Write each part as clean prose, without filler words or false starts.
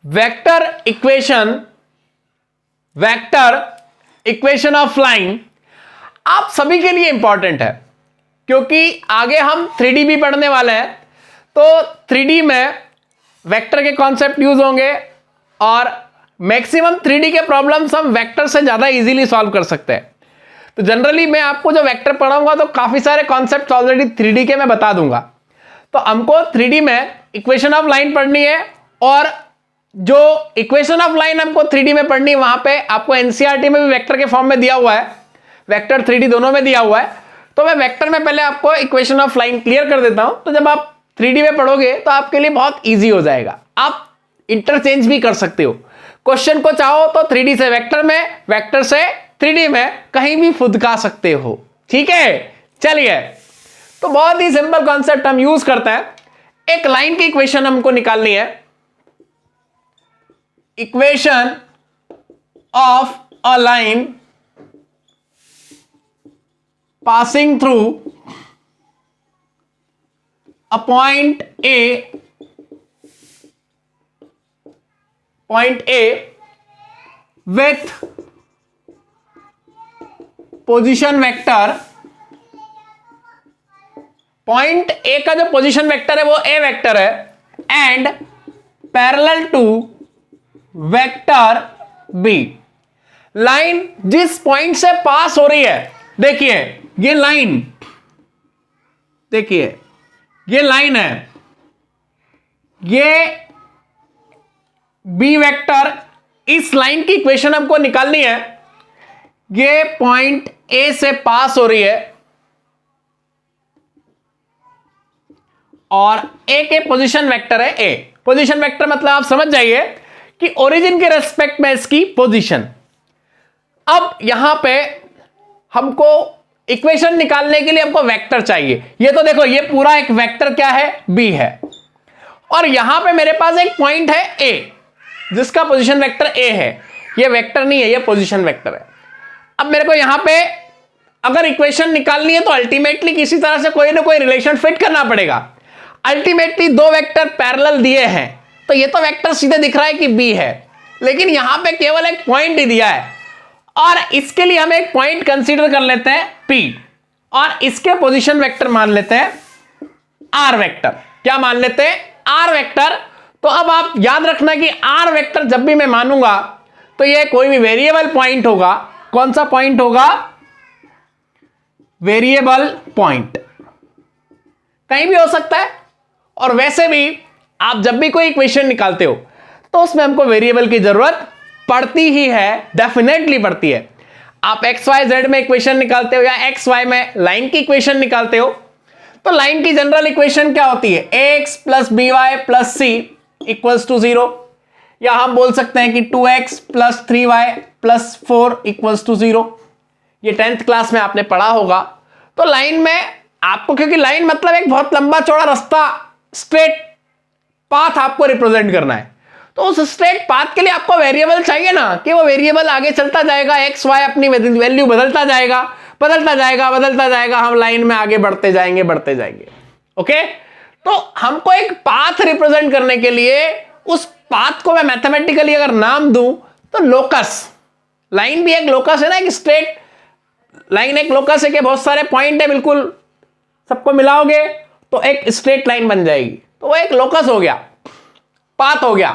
Vector equation of line आप सभी के लिए इंपॉर्टेंट है, क्योंकि आगे हम 3D भी पढ़ने वाले हैं। तो 3D में वेक्टर के कॉन्सेप्ट यूज होंगे और मैक्सिमम 3D के प्रॉब्लम्स हम वेक्टर से ज्यादा इजीली सॉल्व कर सकते हैं। तो जनरली मैं आपको जो वेक्टर पढ़ाऊंगा तो काफी सारे कॉन्सेप्ट ऑलरेडी 3D के मैं बता दूंगा। तो हमको 3D में इक्वेशन ऑफ लाइन पढ़नी है, और जो इक्वेशन ऑफ लाइन हमको 3D में पढ़नी है वहां पे आपको एनसीईआरटी में भी वेक्टर के फॉर्म में दिया हुआ है, वेक्टर 3D दोनों में दिया हुआ है। तो मैं वेक्टर में पहले आपको इक्वेशन ऑफ लाइन क्लियर कर देता हूं, तो जब आप 3D में पढ़ोगे तो आपके लिए बहुत ईजी हो जाएगा। आप इंटरचेंज भी कर सकते हो, क्वेश्चन को चाहो तो 3D से वेक्टर में, वेक्टर से 3D में कहीं भी फुदका सकते हो। ठीक है, चलिए तो बहुत ही सिंपल कॉन्सेप्ट हम यूज करते हैं। एक लाइन की इक्वेशन हमको निकालनी है, equation of a line passing through a point A with position vector। Point A का जो पोजीशन वेक्टर है वो ए वेक्टर है, and parallel to vector B. Line जिस पॉइंट से पास हो रही है, देखिए ये लाइन, देखिए ये लाइन है, ये बी वेक्टर, इस लाइन की इक्वेशन हमको निकालनी है। ये पॉइंट ए से पास हो रही है और ए के पोजीशन वेक्टर है ए। पोजीशन वेक्टर मतलब आप समझ जाइए कि ओरिजिन के रेस्पेक्ट में इसकी पोजीशन। अब यहां पे हमको इक्वेशन निकालने के लिए हमको वेक्टर चाहिए। ये तो देखो, ये पूरा एक वेक्टर क्या है, बी है, और यहां पे मेरे पास एक पॉइंट है ए जिसका पोजीशन वेक्टर ए है। ये वेक्टर नहीं है, ये पोजीशन वेक्टर है। अब मेरे को यहां पे अगर इक्वेशन निकालनी है तो अल्टीमेटली किसी तरह से कोई ना कोई रिलेशन फिट करना पड़ेगा। अल्टीमेटली दो वेक्टर पैरेलल दिए हैं, तो ये तो वेक्टर सीधे दिख रहा है कि बी है, लेकिन यहां पे केवल एक पॉइंट ही दिया है, और इसके लिए हम एक पॉइंट कंसीडर कर लेते हैं P, और इसके पोजीशन वेक्टर मान लेते हैं R वेक्टर। क्या मान लेते हैं? R vector. तो अब आप याद रखना कि R वेक्टर जब भी मैं मानूंगा तो ये कोई भी वेरिएबल पॉइंट होगा। कौन सा पॉइंट होगा? वेरिएबल पॉइंट, कहीं भी हो सकता है। और वैसे भी आप जब भी कोई इक्वेशन निकालते हो तो उसमें हमको वेरिएबल की जरूरत पड़ती ही है, डेफिनेटली पड़ती है। आप एक्स वाई जेड में इक्वेशन निकालते हो या एक्स वाई में लाइन की इक्वेशन निकालते हो, तो लाइन की जनरल इक्वेशन क्या होती है? X plus b y plus c equals to 0, या हम बोल सकते हैं कि 2x plus 3y plus 4 equals to 0। ये 10th क्लास में आपने पढ़ा होगा। तो लाइन में आपको, क्योंकि लाइन मतलब एक बहुत लंबा चौड़ा रास्ता, स्ट्रेट पाथ आपको रिप्रेजेंट करना है, तो उस स्ट्रेट पाथ के लिए आपको वेरिएबल चाहिए ना, कि वो वेरिएबल आगे चलता जाएगा, एक्स वाई अपनी वैल्यू बदलता जाएगा, बदलता जाएगा, बदलता जाएगा, हम लाइन में आगे बढ़ते जाएंगे, बढ़ते जाएंगे। ओके, तो हमको एक पाथ रिप्रेजेंट करने के लिए उस पाथ को मैं मैथमेटिकली अगर नाम दूं तो लोकस, लाइन भी एक लोकस है ना, एक स्ट्रेट लाइन एक लोकस है कि बहुत सारे पॉइंट है, बिल्कुल सबको मिलाओगे तो एक स्ट्रेट लाइन बन जाएगी, तो वो एक लोकस हो गया, पाथ हो गया।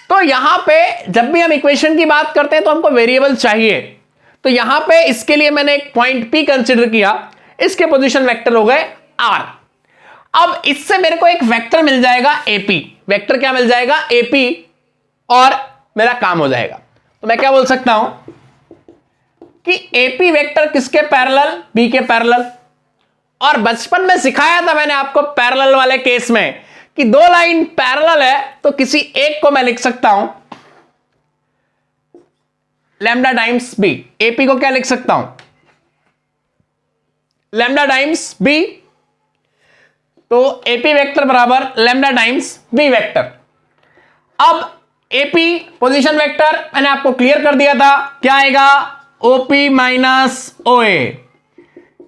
तो यहां पे जब भी हम इक्वेशन की बात करते हैं तो हमको वेरिएबल चाहिए, तो यहां पे इसके लिए मैंने एक पॉइंट P कंसीडर किया, इसके पोजीशन वेक्टर हो गए R। अब इससे मेरे को एक वेक्टर मिल जाएगा AP। वेक्टर क्या मिल जाएगा? AP, और मेरा काम हो जाएगा। तो मैं क्या बोल सकता हूं कि AP वेक्टर किसके पैरेलल? B के पैरेलल। और बचपन में सिखाया था मैंने आपको पैरेलल वाले केस में कि दो लाइन पैरेलल है तो किसी एक को मैं लिख सकता हूं लैम्डा टाइम्स बी। एपी को क्या लिख सकता हूं? Lambda times B. तो एपी वेक्टर बराबर लैम्डा टाइम्स बी वेक्टर। अब एपी पोजीशन वेक्टर मैंने आपको क्लियर कर दिया था, क्या आएगा? OP minus OA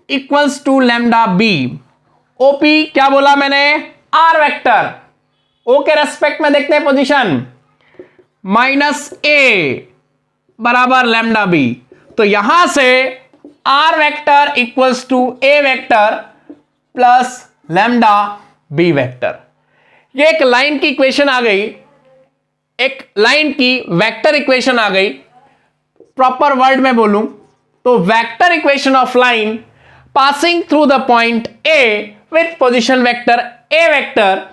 equals to lambda B. OP क्या बोला मैंने? Are vector. ओ के रेस्पेक्ट में देखते हैं पोजीशन, माइनस ए बराबर लैम्डा बी। तो यहां से r vector equals to a vector plus lambda b vector. ये एक लाइन की इक्वेशन आ गई, एक लाइन की वेक्टर इक्वेशन आ गई। प्रॉपर वर्ड में बोलूं तो vector equation of line passing through the point A with position vector A vector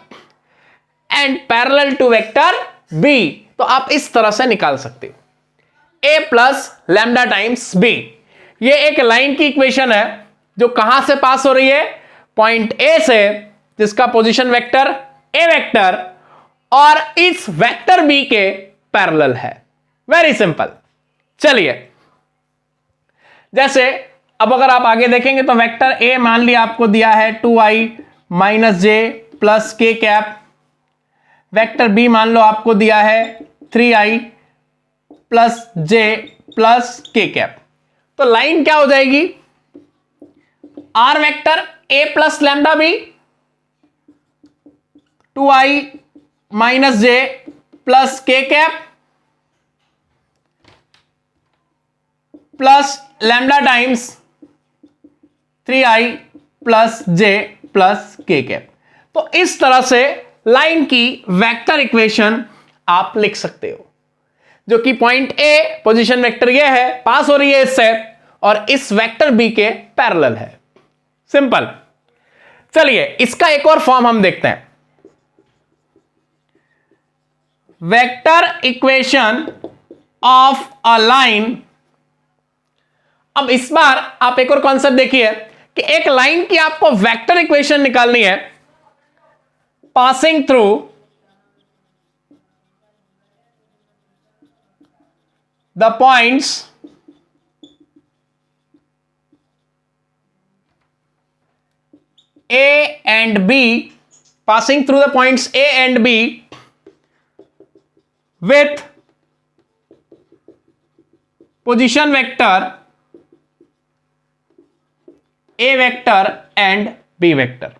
and parallel to vector B. तो आप इस तरह से निकाल सकते हो, A plus lambda times B. ये एक लाइन की इक्वेशन है जो कहां से पास हो रही है, पॉइंट ए से, जिसका पोजीशन वेक्टर ए वेक्टर और इस वेक्टर बी के पैरेलल है। Very simple. चलिए, जैसे अब अगर आप आगे देखेंगे तो वेक्टर ए मान लिया आपको दिया है 2i minus j plus k cap, vector b मान लो आपको दिया है 3i plus j plus k cap. तो लाइन क्या हो जाएगी, r vector a plus lambda b, 2i minus j plus k cap plus lambda times 3i plus j plus k cap. तो इस तरह से लाइन की वेक्टर इक्वेशन आप लिख सकते हो, जो कि पॉइंट ए पोजीशन वेक्टर ये है, पास हो रही है इससे और इस वेक्टर बी के पैरेलल है। सिंपल। चलिए, इसका एक और फॉर्म हम देखते हैं, vector equation of a line. अब इस बार आप एक और कॉन्सेप्ट देखिए कि एक लाइन की आपको वेक्टर इक्वेशन निकालनी है passing through the points A and B, passing through the points A and B with position vector A vector and B vector।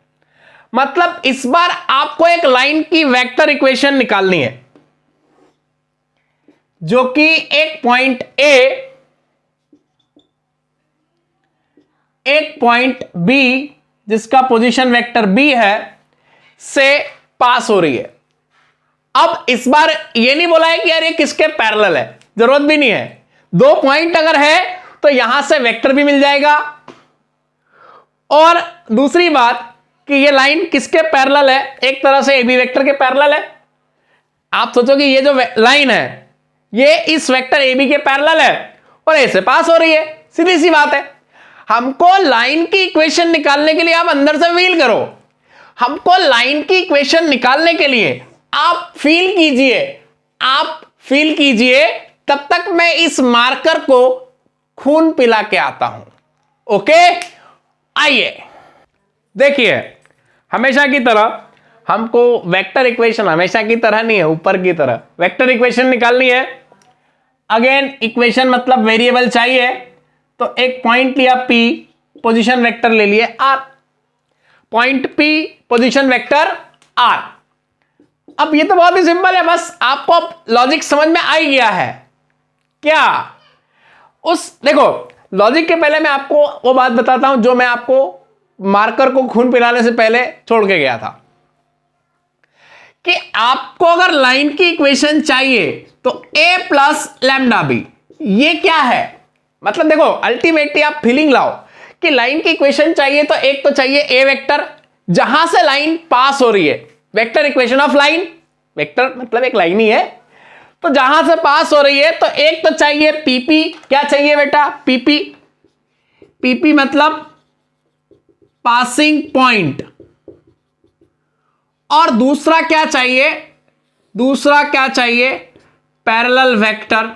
मतलब इस बार आपको एक लाइन की वेक्टर इक्वेशन निकालनी है जो कि एक पॉइंट A, एक पॉइंट B जिसका पोजीशन वेक्टर बी है से पास हो रही है। अब इस बार ये नहीं बोला है कि यार ये किसके पैरेलल है, जरूरत भी नहीं है। दो पॉइंट अगर है तो यहां से वेक्टर भी मिल जाएगा, और दूसरी बात कि ये लाइन किसके पैरेलल है, एक तरह से ए बी वेक्टर के पैरेलल है। आप सोचो कि ये जो लाइन है ये इस वेक्टर ए बी के पैरेलल है और ए से पास हो रही है, सीधी सी बात है। हमको लाइन की इक्वेशन निकालने के लिए आप अंदर से फील करो, हमको लाइन की इक्वेशन निकालने के लिए आप फील कीजिए, आप फील कीजिए, तब तक मैं इस मार्कर को खून पिला के आता हूं। ओके, आइए देखिए, हमेशा की तरह हमको वेक्टर इक्वेशन, हमेशा की तरह नहीं है, ऊपर की तरह वेक्टर इक्वेशन निकालनी है। अगेन इक्वेशन मतलब वेरिएबल चाहिए, तो एक पॉइंट लिया P, पोजीशन वेक्टर ले लिए R, point P position vector R। अब ये तो बहुत ही सिंपल है, बस आपको लॉजिक समझ में आ ही गया है क्या। देखो, लॉजिक के पहले मैं आपको वो बात बताता हूं जो मैं आपको मार्कर को खून पिलाने से पहले छोड़ के गया था, कि आपको अगर लाइन की इक्वेशन चाहिए तो A प्लस लैम्डा बी, ये क्या है, मतलब देखो अल्टीमेटली आप फीलिंग लाओ कि लाइन की इक्वेशन चाहिए तो एक तो चाहिए ए वेक्टर जहां से लाइन पास हो रही है, vector equation of line, vector मतलब एक लाइन ही है, तो जहां से पास हो रही है तो एक तो चाहिए पीपी। क्या चाहिए बेटा, पीपी। पीपी मतलब पासिंग पॉइंट। और दूसरा क्या चाहिए, दूसरा क्या चाहिए, पैरेलल वेक्टर।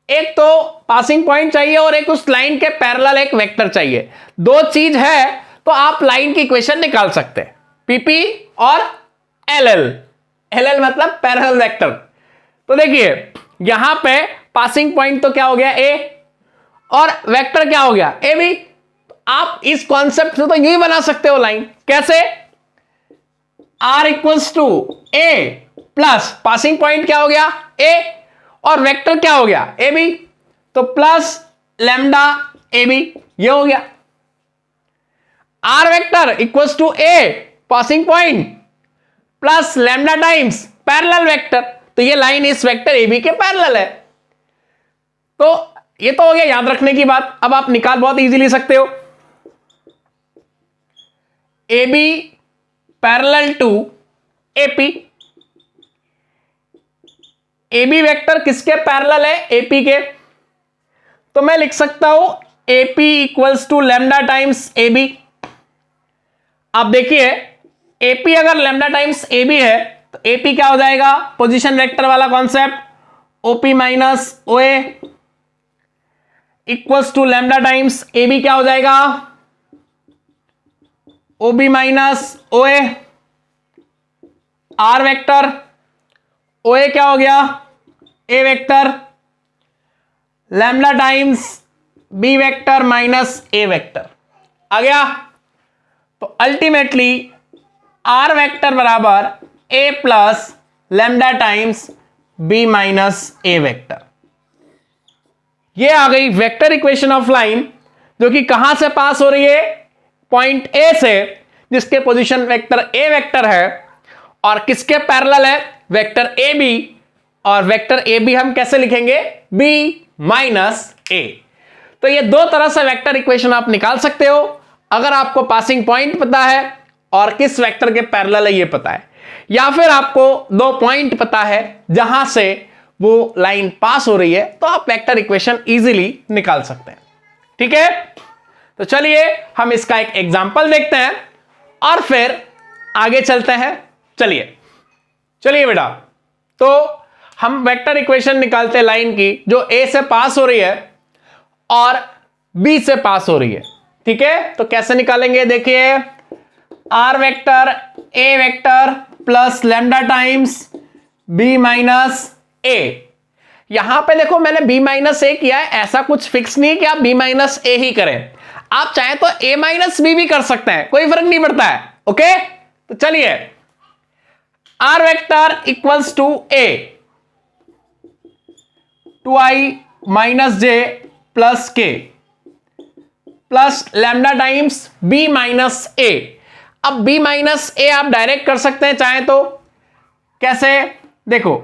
एक तो पासिंग पॉइंट चाहिए और एक उस लाइन के पैरेलल एक वेक्टर चाहिए। दो चीज है तो आप लाइन की इक्वेशन निकाल सकते हैं, पीपी और एलएल। एलएल मतलब पैरेलल वेक्टर। तो देखिए यहां पे पासिंग पॉइंट तो क्या हो गया, ए, और वेक्टर क्या हो गया, ए बी। आप इस कॉन्सेप्ट से तो यही बना सकते हो लाइन। कैसे, r equals to a plus passing point क्या हो गया a और वेक्टर क्या हो गया ए बी, तो प्लस लैम्डा ए बी ये हो गया। R vector equals to A passing point plus lambda times parallel vector, तो ये लाइन इस वेक्टर ए बी के पैरेलल है। तो ये तो हो गया याद रखने की बात। अब आप निकाल बहुत इजीली सकते हो। A B parallel to AP, A B vector किसके पैरेलल है एपी के, तो मैं लिख सकता हूं AP equals to lambda times A B. अब देखिए एपी अगर लैम्डा टाइम्स ए बी है तो एपी क्या हो जाएगा, पोजीशन वेक्टर वाला concept, OP minus O A equals to lambda times A B क्या हो जाएगा, OB minus O A, r vector O A क्या हो गया a vector, lambda times B vector minus a vector आ गया। तो अल्टीमेटली आर वेक्टर बराबर a plus lambda times b minus a vector, ये आ गई वेक्टर इक्वेशन ऑफ लाइन, जो कि कहां से पास हो रही है, पॉइंट ए से, जिसके पोजीशन वेक्टर ए वेक्टर है और किसके पैरेलल है, वेक्टर ए बी, और वेक्टर ए बी हम कैसे लिखेंगे, बी माइनस ए। तो ये दो तरह से वेक्टर इक्वेशन आप निकाल सकते हो, अगर आपको पासिंग पॉइंट पता है और किस वेक्टर के पैरेलल है ये पता है, या फिर आपको दो पॉइंट पता है जहां से वो लाइन पास हो रही है, तो आप वेक्टर इक्वेशन इजीली निकाल सकते हैं। ठीक है, तो चलिए हम इसका एक एग्जांपल देखते हैं और फिर आगे चलते हैं। चलिए बेटा, तो हम वेक्टर इक्वेशन निकालते हैं लाइन की जो ए से पास हो रही है और बी से पास हो रही है। ठीक है, तो कैसे निकालेंगे, देखिए r vector A vector plus lambda times b minus a. यहां पे देखो मैंने बी माइनस ए किया है, ऐसा कुछ फिक्स नहीं है कि आप बी माइनस ए ही करें, आप चाहे तो ए माइनस बी भी कर सकते हैं, कोई फर्क नहीं पड़ता है। ओके, तो चलिए r vector equals to a 2i minus j plus k plus lambda times b minus a. अब बी माइनस ए आप डायरेक्ट कर सकते हैं चाहे तो, कैसे, देखो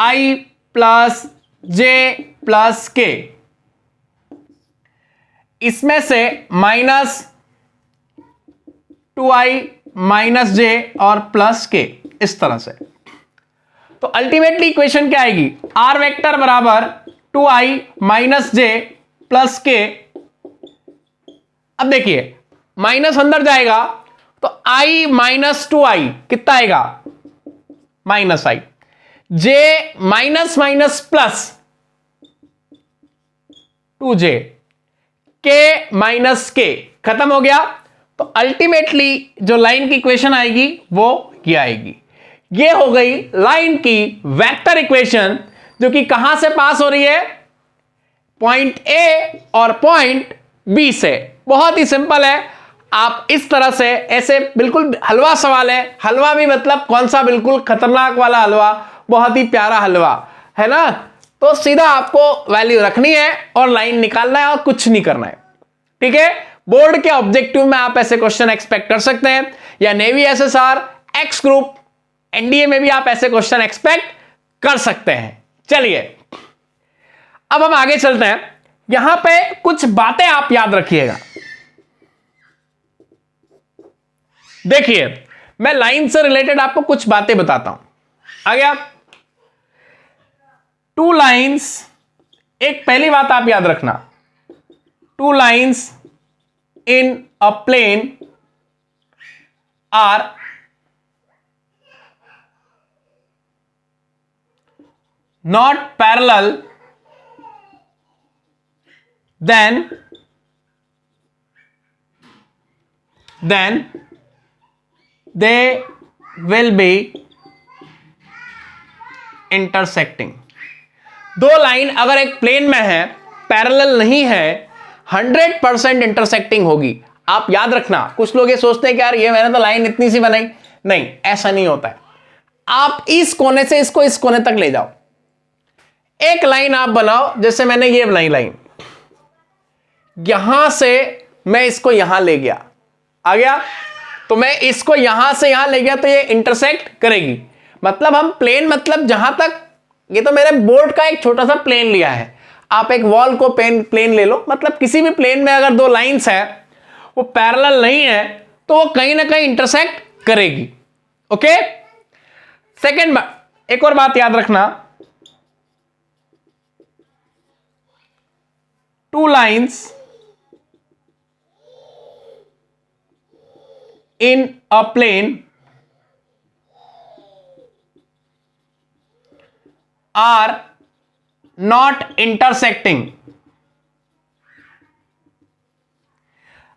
i प्लस जे प्लस के, इसमें से माइनस 2i माइनस जे और प्लस के, इस तरह से। तो अल्टीमेटली इक्वेशन क्या आएगी, आर वेक्टर बराबर 2i माइनस जे प्लस के। अब देखिए माइनस अंदर जाएगा तो i माइनस 2i कितना आएगा, minus i, J minus minus plus 2j, के माइनस के, खत्म हो गया। तो अल्टीमेटली जो लाइन की इक्वेशन आएगी वो ये आएगी। ये हो गई लाइन की वेक्टर इक्वेशन, जो कि कहां से पास हो रही है, पॉइंट ए और पॉइंट बी से। बहुत ही सिंपल है, आप इस तरह से, ऐसे बिल्कुल हलवा सवाल है, हलवा भी मतलब कौन सा, बिल्कुल खतरनाक वाला हलवा, बहुत ही प्यारा हलवा है ना। तो सीधा आपको वैल्यू रखनी है और लाइन निकालना है और कुछ नहीं करना है। ठीक है, बोर्ड के ऑब्जेक्टिव में आप ऐसे क्वेश्चन एक्सपेक्ट कर सकते हैं, या navy SSR X group NDA में भी आप ऐसे क्वेश्चन एक्सपेक्ट कर सकते हैं। चलिए अब हम आगे चलते हैं। यहां पे कुछ बातें आप याद रखिएगा। देखिए मैं लाइन से रिलेटेड आपको कुछ बातें बताता हूं। आ गया, टू लाइंस, एक पहली बात आप याद रखना, two lines in a plane are not parallel, then they will be intersecting। दो लाइन अगर एक प्लेन में है, पैरेलल नहीं है, 100% इंटरसेक्टिंग होगी। आप याद रखना, कुछ लोग ये सोचते हैं कि यार ये मैंने तो लाइन इतनी सी बनाई, नहीं, ऐसा नहीं होता है। आप इस कोने से इसको इस कोने तक ले जाओ, एक लाइन आप बनाओ, जैसे मैंने ये बनाई लाइन, यहां से मैं इसको यहां ले गया, आ गया, तो मैं इसको यहां से यहां ले गया तो ये इंटरसेक्ट करेगी। मतलब हम प्लेन, मतलब जहां तक, ये तो मेरे बोर्ड का एक छोटा सा प्लेन लिया है, आप एक वॉल को प्लेन ले लो, मतलब किसी भी प्लेन में अगर दो लाइंस है वो पैरेलल नहीं है तो वो कहीं ना कहीं इंटरसेक्ट करेगी। ओके, सेकेंड एक और बात याद रखना, two lines in a plane are not intersecting।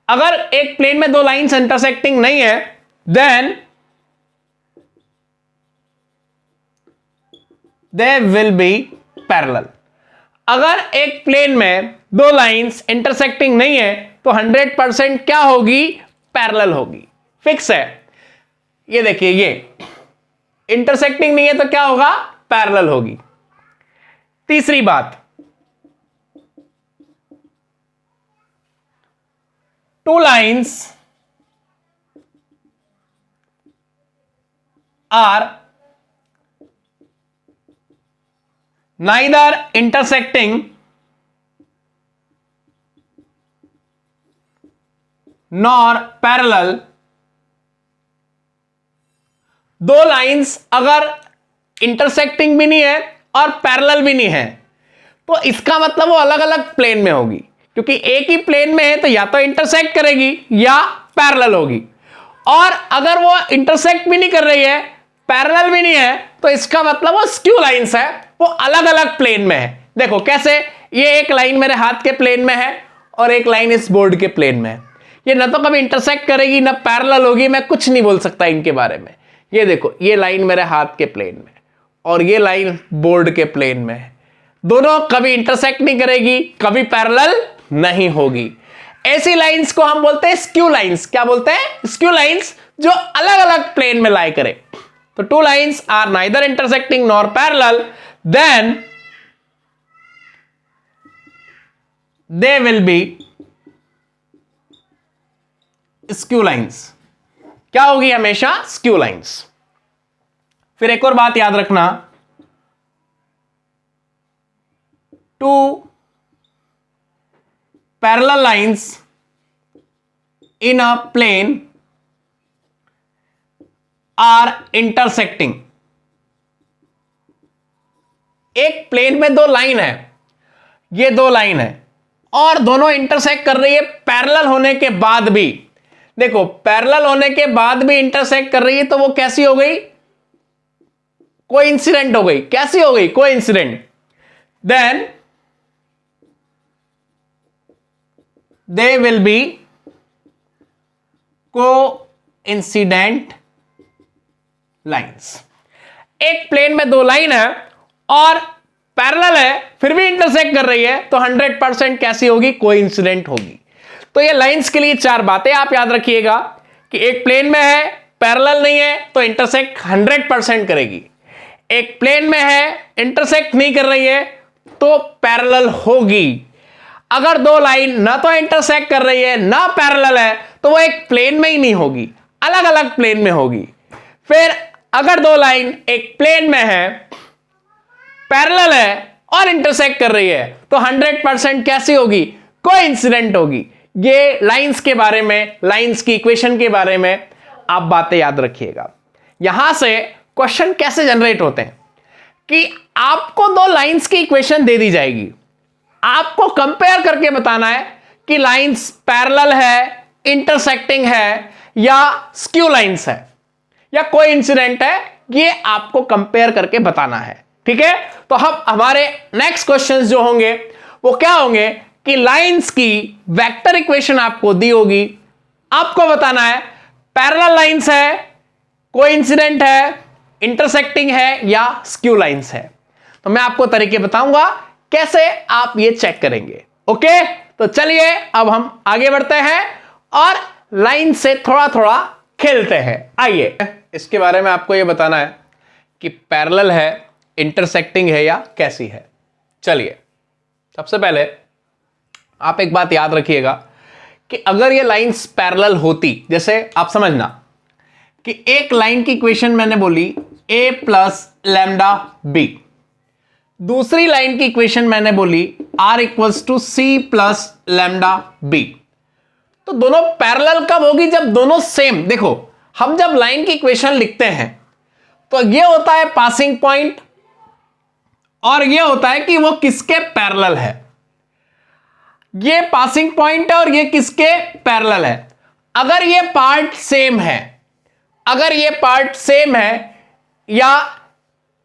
अगर एक प्लेन में दो लाइंस इंटरसेक्टिंग नहीं है, then they will be parallel। अगर एक प्लेन में दो लाइंस इंटरसेक्टिंग नहीं है तो 100% क्या होगी, पैरेलल होगी, फिक्स है। ये देखिए, ये इंटरसेक्टिंग नहीं है तो क्या होगा, पैरेलल होगी। तीसरी बात, two lines are neither intersecting nor parallel. दो लाइंस अगर इंटरसेक्टिंग भी नहीं है और पैरेलल भी नहीं है तो इसका मतलब वो अलग अलग प्लेन में होगी, क्योंकि एक ही प्लेन में है तो या तो इंटरसेक्ट करेगी या पैरेलल होगी। और अगर वो इंटरसेक्ट भी नहीं कर रही है, पैरेलल भी नहीं है, तो इसका मतलब वो स्क्यू लाइंस है, वो अलग अलग प्लेन में है। देखो कैसे, ये एक लाइन मेरे हाथ के प्लेन में है और एक लाइन इस बोर्ड के प्लेन में है, ये ना तो कभी इंटरसेक्ट करेगी ना पैरेलल होगी, मैं कुछ नहीं बोल सकता इनके बारे में। ये देखो, ये लाइन मेरे हाथ के प्लेन में और ये लाइन बोर्ड के प्लेन में है, दोनों कभी इंटरसेक्ट नहीं करेगी, कभी पैरेलल नहीं होगी। ऐसी लाइंस को हम बोलते हैं स्क्यू लाइंस। क्या बोलते हैं, स्क्यू लाइंस, जो अलग अलग प्लेन में लाई करे। तो two lines are neither intersecting nor parallel, then they will be skew lines. क्या होगी, हमेशा स्क्यू लाइंस। फिर एक और बात याद रखना, two parallel lines in a plane are intersecting. एक प्लेन में दो लाइन है, ये दो लाइन है और दोनों इंटरसेक्ट कर रही है पैरेलल होने के बाद भी। देखो, पैरेलल होने के बाद भी इंटरसेक्ट कर रही है तो वो कैसी हो गई, कोइंसिडेंट हो गई। कैसी हो गई, coincident. Then they will be coincident lines. एक प्लेन में दो लाइन है और पैरेलल है फिर भी इंटरसेक्ट कर रही है तो 100% कैसी होगी, कोइंसिडेंट होगी। तो ये लाइंस के लिए चार बातें आप याद रखिएगा कि एक प्लेन में है, पैरेलल नहीं है तो इंटरसेक्ट 100% करेगी। एक प्लेन में है, इंटरसेक्ट नहीं कर रही है तो पैरेलल होगी। अगर दो लाइन ना तो इंटरसेक्ट कर रही है ना पैरेलल है तो वो एक प्लेन में ही नहीं होगी, अलग अलग प्लेन में होगी। फिर अगर दो लाइन एक प्लेन में है, पैरेलल है और इंटरसेक्ट कर रही है तो 100% कैसी होगी, कोइंसिडेंट होगी। ये लाइंस के बारे में, लाइंस की इक्वेशन के बारे में आप बातें याद रखिएगा। यहां से क्वेश्चन कैसे जनरेट होते हैं कि आपको दो लाइंस की इक्वेशन दे दी जाएगी, आपको कंपेयर करके बताना है कि लाइंस पैरेलल है, इंटरसेक्टिंग है या स्क्यू लाइंस है या कोइंसिडेंट है, ये आपको कंपेयर करके बताना है। ठीक है, तो हम हमारे नेक्स्ट क्वेश्चंस जो होंगे वो क्या होंगे कि लाइंस की वेक्टर इक्वेशन आपको दी होगी, आपको बताना है पैरेलल लाइंस है, कोइंसिडेंट है, इंटरसेक्टिंग है या स्क्यू लाइंस है। तो मैं आपको तरीके बताऊंगा कैसे आप ये चेक करेंगे। ओके, तो चलिए अब हम आगे बढ़ते हैं और लाइन से थोड़ा थोड़ा खेलते हैं। आइए इसके बारे में आपको यह बताना है कि पैरेलल है, इंटरसेक्टिंग है या कैसी है। चलिए सबसे पहले आप एक बात याद रखिएगा कि अगर ये लाइंस पैरेलल होती, जैसे आप समझना कि एक लाइन की इक्वेशन मैंने बोली a प्लस लैम्डा बी, दूसरी लाइन की इक्वेशन मैंने बोली r equals to C plus lambda B, तो दोनों पैरेलल कब होगी? जब दोनों सेम। देखो हम जब लाइन की इक्वेशन लिखते हैं तो ये होता है पासिंग पॉइंट और ये होता है कि वो किसके पैरेलल है। ये पासिंग पॉइंट है और ये किसके पैरेलल है। अगर ये पार्ट सेम है, अगर ये पार्ट सेम है या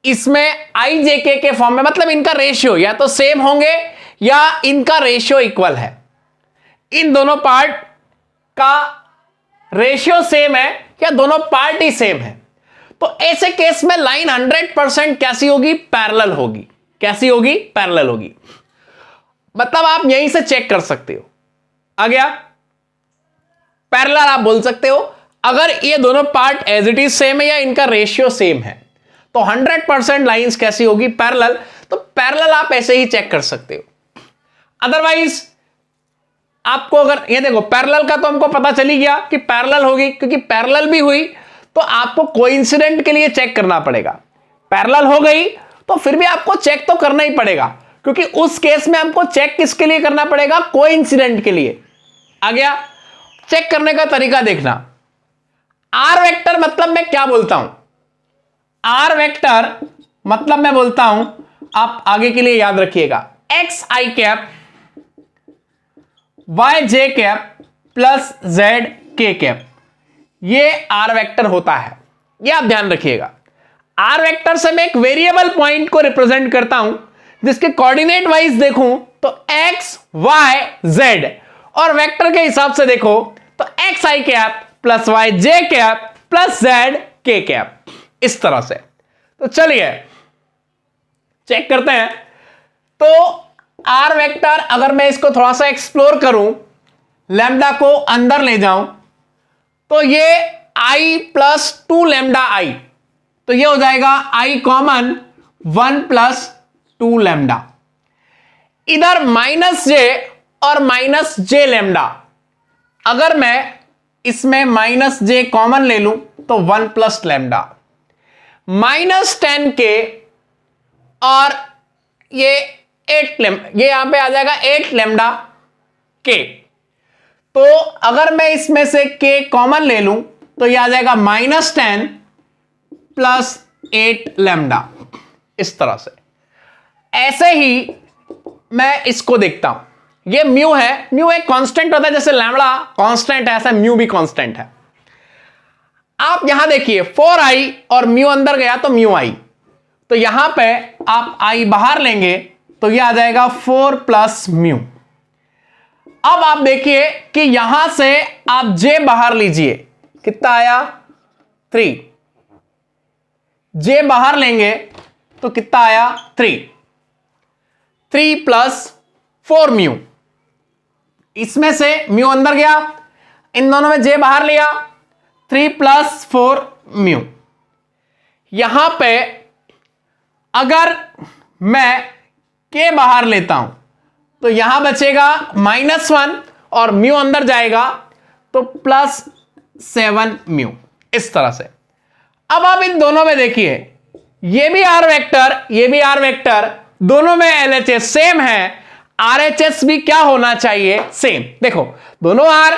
इसमें आई जे के फॉर्म में, मतलब इनका रेशियो या तो सेम होंगे या इनका रेशियो इक्वल है, इन दोनों पार्ट का रेशियो सेम है या दोनों पार्ट ही सेम है, तो ऐसे केस में लाइन 100% कैसी होगी? पैरेलल होगी। कैसी होगी? पैरेलल होगी। मतलब आप यहीं से चेक कर सकते हो। आ गया? पैरेलल आप बोल सकते हो अगर ये दोनों part as it is same है या इनका रेशियो सेम है, तो 100% लाइंस कैसी होगी? पैरेलल। तो पैरेलल आप ऐसे ही चेक कर सकते हो। अदरवाइज आपको अगर ये देखो पैरेलल का तो हमको पता चली गया कि पैरेलल होगी, क्योंकि पैरेलल भी हुई तो आपको कोइंसिडेंट के लिए चेक करना पड़ेगा। पैरेलल हो गई तो फिर भी आपको चेक तो करना ही पड़ेगा, क्योंकि उस केस में हमको चेक किसके लिए करना पड़ेगा? कोइंसिडेंट के लिए। आ गया? चेक करने का तरीका देखना। आर वेक्टर मतलब मैं क्या बोलता हूं? आर वेक्टर मतलब मैं बोलता हूं, आप आगे के लिए याद रखिएगा, एक्स आई कैप वाई जे कैप प्लस जेड के कैप, ये आर वेक्टर होता है। ये आप ध्यान रखिएगा। आर वेक्टर से मैं एक वेरिएबल पॉइंट को रिप्रेजेंट करता हूं जिसके कोऑर्डिनेट वाइज देखूं तो एक्स वाई जेड, और वेक्टर के हिसाब से देखो तो एक्स आई कैप प्लस वाई जे कैप प्लस जेड के कैप, इस तरह से। तो चलिए चेक करते हैं। तो आर वेक्टर अगर मैं इसको थोड़ा सा एक्सप्लोर करूं, लैम्डा को अंदर ले जाऊं, तो ये आई प्लस 2 लैम्डा आई, तो ये हो जाएगा आई कॉमन 1 प्लस 2 लैम्डा। इधर माइनस जे और माइनस जे लैम्डा, अगर मैं इसमें माइनस जे कॉमन ले लूं तो 1 प्लस लैम्डा, माइनस 10 के और ये 8 लैम्डा, ये यहां पे आ जाएगा 8 लैम्डा के। तो अगर मैं इसमें से के कॉमन ले लूं तो ये आ जाएगा -10 प्लस 8 लैम्डा, इस तरह से। ऐसे ही मैं इसको देखता हूं, ये म्यू है, म्यू एक कांस्टेंट होता है, जैसे लैम्डा कांस्टेंट है ऐसा म्यू भी कांस्टेंट है। आप यहां देखिए 4i और म्यू अंदर गया तो म्यू आई, तो यहां पे आप आई बाहर लेंगे तो यह आ जाएगा 4 प्लस म्यू। अब आप देखिए कि यहां से आप जे बाहर लीजिए, कितना आया? 3। जे बाहर लेंगे तो कितना आया? 3 प्लस 4 म्यू, इसमें से म्यू अंदर गया, इन दोनों में जे बाहर लिया, 3 प्लस 4 म्यू। यहां पे अगर मैं के बाहर लेता हूं तो यहां बचेगा -1 और म्यू अंदर जाएगा तो प्लस 7 म्यू, इस तरह से। अब आप इन दोनों में देखिए, ये भी आर वेक्टर, ये भी आर वेक्टर, दोनों में एलएचएस सेम है, आरएचएस भी क्या होना चाहिए? सेम। देखो दोनों आर,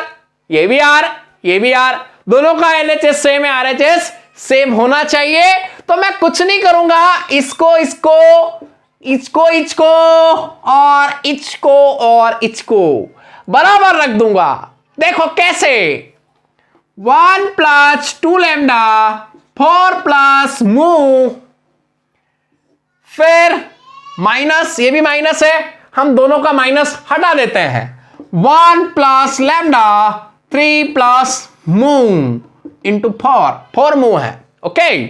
ये भी आर, ये भी आर, दोनों का एलएचएस सेम है, आरएचएस सेम होना चाहिए। तो मैं कुछ नहीं करूंगा, इसको इसको इसको इचको और इचको और इचको बराबर रख दूंगा। देखो कैसे, 1 प्लस 2 लैम्डा 4 प्लस म्यू, फिर माइनस, ये भी माइनस है, हम दोनों का माइनस हटा देते हैं, 1 plus lambda 3 plus mu into 4 mu है। ओके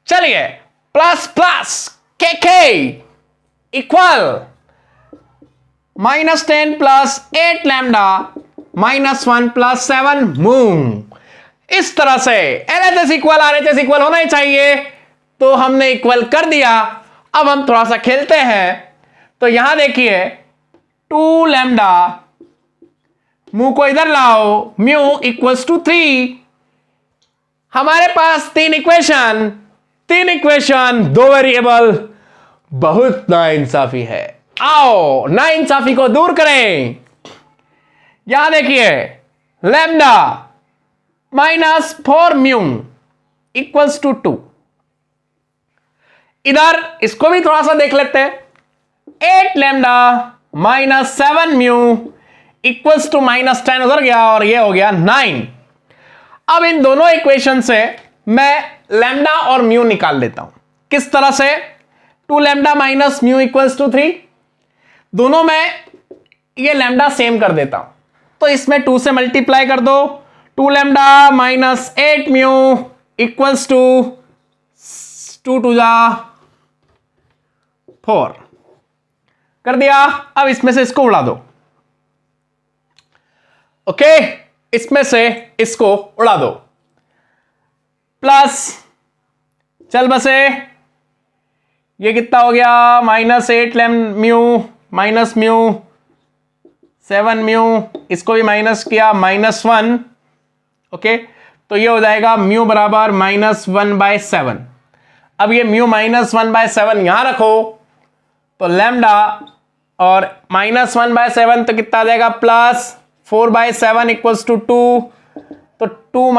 चलिए, प्लस प्लस के equal -10 plus 8 lambda -1 plus 7 mu. इस तरह से LHS इक्वल RHS इक्वल होना ही चाहिए, तो हमने इक्वल कर दिया। अब हम थोड़ा सा खेलते हैं, तो यहां देखिए 2 लैम्डा, म्यू को इधर लाओ, म्यू इक्वल्स टू 3। हमारे पास 3 इक्वेशन, 2 वेरिएबल, बहुत नाइंसाफी है। आओ नाइंसाफी को दूर करें। यहां देखिए lambda minus 4 mu equals to 2। इधर इसको भी थोड़ा सा देख लेते हैं। 8 lambda minus 7 mu equals to -10 उधर गया और ये हो गया 9। अब इन दोनों इक्वेशन से मैं लैम्डा और म्यू निकाल लेता हूं। किस तरह से? 2 lambda minus mu equals to 3, दोनों में ये लैम्डा सेम कर देता हूं, तो इसमें 2 से मल्टीप्लाई कर दो। 2 lambda minus 8 mu equals to 2 2 जा 4 कर दिया। अब इसमें से इसको उड़ा दो। ओके, इसमें से इसको उड़ा दो, प्लस चल बसे ये कितना हो गया? -8 lambda mu minus mu 7 mu, इसको भी माइनस किया -1। ओके, तो ये हो जाएगा म्यू बराबर -1/7। अब ये म्यू -1/7 यहां रखो, तो लैम्डा और -1/7 तो कितना आ जाएगा? +4/7 इक्वल्स टू 2, तो 2 -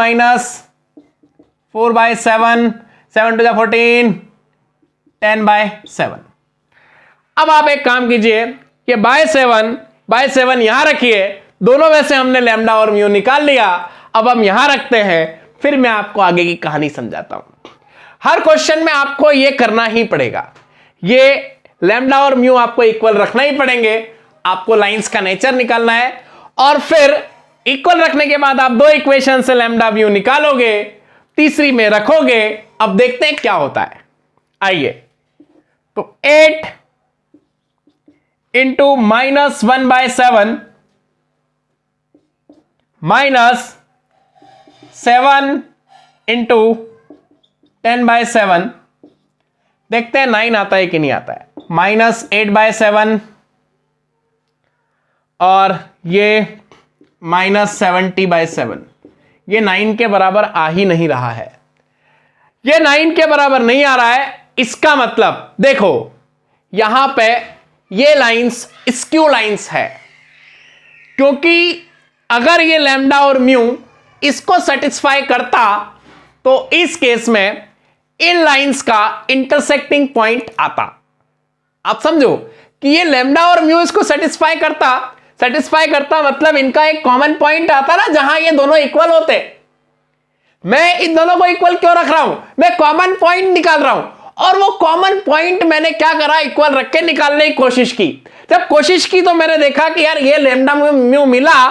4/7, 7 2 14, 10/7। अब आप एक काम कीजिए, ये बाय7 यहां रखिए। दोनों में से हमने लैम्डा और म्यू निकाल लिया। अब हम यहां रखते हैं, फिर मैं आपको आगे की कहानी समझाता हूं। हर क्वेश्चन में आपको यह करना ही पड़ेगा, ये लैम्डा और म्यू आपको इक्वल रखना ही पड़ेंगे। आपको लाइंस का नेचर निकालना है, और फिर इक्वल रखने के बाद आप 2 इक्वेशन से लैम्डा म्यू निकालोगे, तीसरी में रखोगे। अब देखते हैं क्या होता है। आइए, तो 8 इंटू -1/7 -7 इंटू 10/7, देखते हैं 9 आता है कि नहीं आता है। -8/7 और ये -70/7, ये 9 के बराबर आ ही नहीं रहा है। ये 9 के बराबर नहीं आ रहा है। इसका मतलब देखो, यहां पे ये लाइंस स्क्यू लाइंस है, क्योंकि अगर ये लैम्डा और म्यू इसको सेटिस्फाई करता, तो इस केस में इन लाइंस का इंटरसेक्टिंग पॉइंट आता। आप समझो कि ये लैम्डा और म्यू इसको सेटिस्फाई करता मतलब इनका एक कॉमन पॉइंट आता ना, जहां ये दोनों इक्वल होते। मैं इन दोनों को इक्वल क्यों रख रहा हूं? मैं कॉमन पॉइंट निकाल रहा हूं, और वो कॉमन पॉइंट मैंने क्या करा? इक्वल रख के निकालने की कोशिश की। जब कोशिश की तो मैंने देखा कि यार ये लैम्डा म्यू मिला,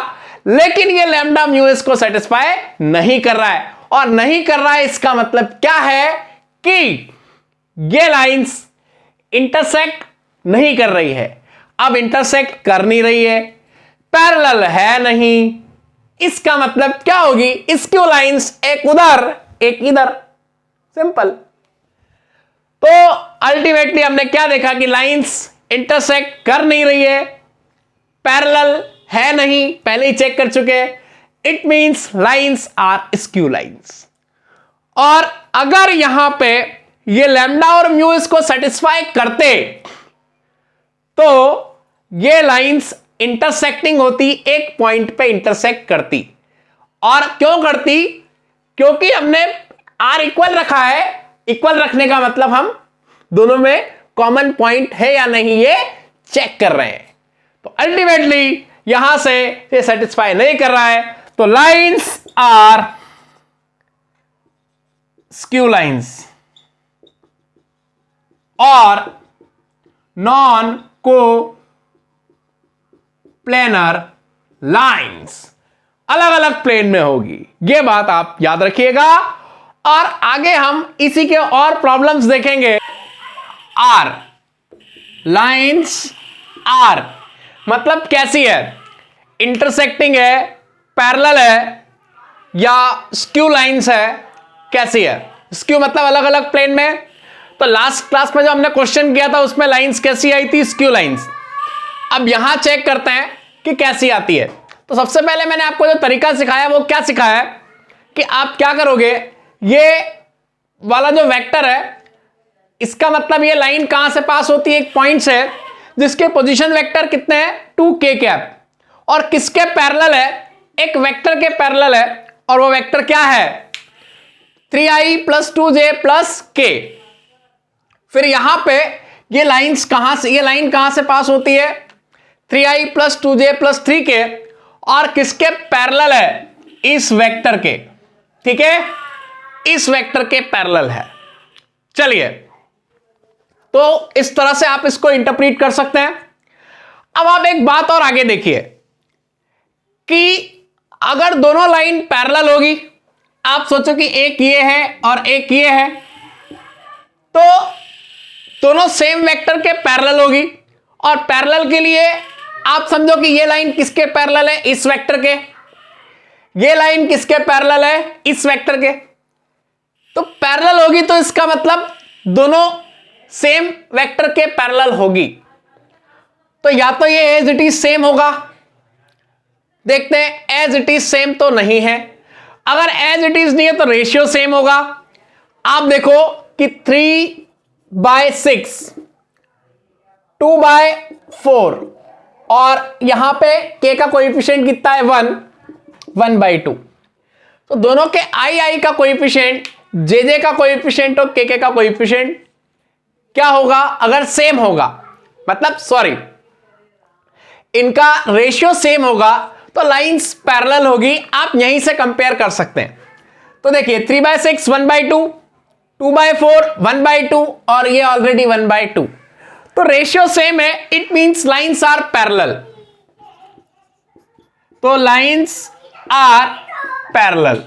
लेकिन ये लैम्डा म्यू इसको सेटिस्फाई नहीं कर रहा है। और नहीं कर रहा है, इसका मतलब क्या है कि ये लाइंस इंटरसेक्ट नहीं कर रही है। अब इंटरसेक्ट कर नहीं रही है, पैरेलल है नहीं, इसका मतलब क्या होगी? स्क्यू लाइंस एक उधर एक इधर, सिंपल। तो अल्टीमेटली हमने क्या देखा कि लाइंस इंटरसेक्ट कर नहीं रही है, पैरेलल है नहीं, पहले ही चेक कर चुके। It means lines are skew lines. और अगर यहां पे ये लैम्डा और म्यू इसको सेटिस्फाई करते, तो ये लाइंस इंटरसेक्टिंग होती, एक पॉइंट पे इंटरसेक्ट करती। और क्यों करती? क्योंकि हमने आर इक्वल रखा है। इक्वल रखने का मतलब हम दोनों में कॉमन पॉइंट है या नहीं, ये चेक कर रहे हैं। तो अल्टीमेटली यहां से ये सेटिस्फाई नहीं कर रहा है, तो लाइंस आर स्क्यू लाइंस और नॉन को प्लेनर लाइंस अलग अलग प्लेन में होगी। ये बात आप याद रखिएगा। और आगे हम इसी के और प्रॉब्लम्स देखेंगे। आर लाइंस आर मतलब कैसी है? इंटरसेक्टिंग है, पैरेलल है, या स्क्यू लाइंस है, कैसी है? स्क्यू मतलब अलग अलग प्लेन में। तो लास्ट क्लास में जो हमने क्वेश्चन किया था उसमें लाइंस कैसी आई थी? Skew lines. अब यहां चेक करते हैं कि कैसी आती है। तो सबसे पहले मैंने आपको जो तरीका सिखाया वो क्या सिखाया कि आप क्या करोगे, ये वाला जो वेक्टर है इसका मतलब ये लाइन कहां से पास होती है? एक पॉइंट से जिसके पोजीशन वेक्टर कितने हैं? 2k cap. और किसके पैरेलल है? एक वेक्टर के पैरेलल है, और वो वेक्टर क्या है? 3i + 2j + k। फिर यहां पे ये लाइंस कहां से, ये लाइन कहां से पास होती है? 3i + 2j + 3k, और किसके पैरेलल है? इस वेक्टर के, ठीक है, इस वेक्टर के पैरेलल है। चलिए, तो इस तरह से आप इसको इंटरप्रीट कर सकते हैं। अब आप एक बात और आगे देखिए कि अगर दोनों लाइन पैरेलल होगी, आप सोचो कि एक ये है और एक ये है, तो दोनों सेम वेक्टर के पैरेलल होगी। और पैरेलल के लिए आप समझो कि ये लाइन किसके पैरेलल है? इस वेक्टर के। ये लाइन किसके पैरेलल है? इस वेक्टर के। तो पैरेलल होगी तो इसका मतलब दोनों सेम वेक्टर के पैरेलल होगी। तो या तो ये एज इट इज सेम होगा, देखते हैं, एज इट इज सेम तो नहीं है। अगर एज इट इज नहीं है तो रेशियो सेम होगा। आप देखो कि 3/6, 2/4, और यहां पे k का कोएफिशिएंट कितना है? 1/2। तो दोनों के आई का कोएफिशिएंट, जे का कोएफिशिएंट और के का कोएफिशिएंट क्या होगा? अगर सेम होगा, मतलब सॉरी, इनका रेशियो सेम होगा तो लाइंस पैरेलल होगी। आप यहीं से कंपेयर कर सकते हैं। तो देखिए 3/6 1/2, 2/4 1/2, और ये ऑलरेडी 1/2। तो रेशियो सेम है, it means lines are parallel. तो लाइंस आर पैरेलल।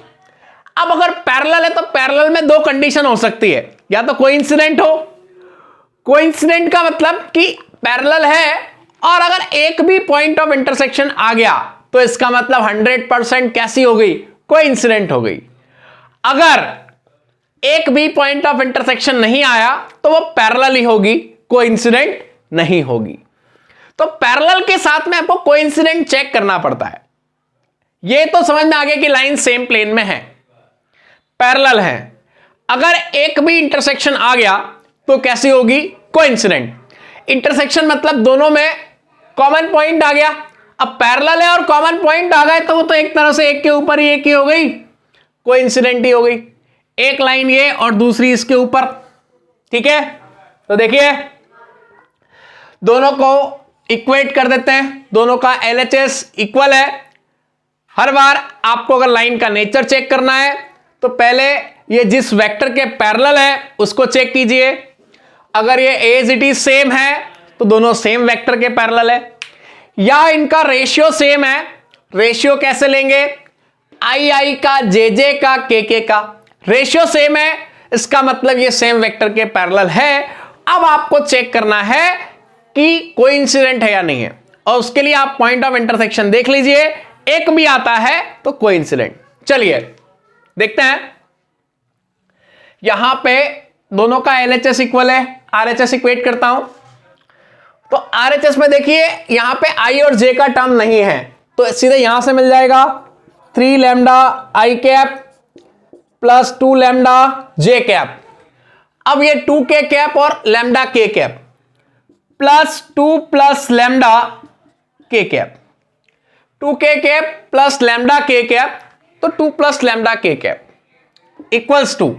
अब अगर पैरेलल है तो पैरेलल में दो कंडीशन हो सकती है, या तो कोइंसिडेंट हो। कोइंसिडेंट का मतलब कि पैरेलल है और अगर एक भी पॉइंट ऑफ इंटरसेक्शन आ गया तो इसका मतलब 100% कैसी हो गई? कोइंसिडेंट हो गई। अगर एक भी पॉइंट ऑफ इंटरसेक्शन नहीं आया तो वो पैरेलल ही होगी, कोइंसिडेंट नहीं होगी। तो पैरेलल के साथ में आपको कोइंसिडेंट चेक करना पड़ता है। ये तो समझ में आ गया कि लाइन सेम प्लेन में है, पैरेलल है। अगर एक भी इंटरसेक्शन आ गया तो कैसी होगी? कोइंसिडेंट। इंटरसेक्शन मतलब दोनों में कॉमन पॉइंट आ गया। अब पैरेलल है और कॉमन पॉइंट आ गए तो वो तो एक तरह से एक के ऊपर ही एक ही हो गई, कोइंसिडेंट ही हो गई। एक लाइन ये और दूसरी इसके ऊपर, ठीक है। तो देखिए दोनों को इक्वेट कर देते हैं, दोनों का LHS इक्वल है। हर बार आपको अगर लाइन का नेचर चेक करना है तो पहले ये जिस वेक्टर के पैरेलल है उसको चेक कीजिए। अगर ये एज इट इज सेम है तो दोनों सेम वेक्टर के पैरेलल है, या इनका रेशियो सेम है। रेशियो कैसे लेंगे? आई का, जे का, के का रेशियो सेम है, इसका मतलब ये सेम वेक्टर के पैरेलल है। अब आपको चेक करना है कि कोइंसिडेंट है या नहीं है, और उसके लिए आप पॉइंट ऑफ इंटरसेक्शन देख लीजिए। एक भी आता है तो कोइंसिडेंट। चलिए देखते हैं। यहां पे दोनों का LHS इक्वल है, RHS इक्वेट करता हूं। तो RHS में देखिए यहां पे I और J का टर्म नहीं है, तो सीधे यहां से मिल जाएगा 3 lambda I cap plus 2 lambda J cap. अब ये 2k कैप और lambda k cap plus 2 plus lambda k cap, 2k cap plus lambda k cap, तो 2 plus lambda k cap equals to,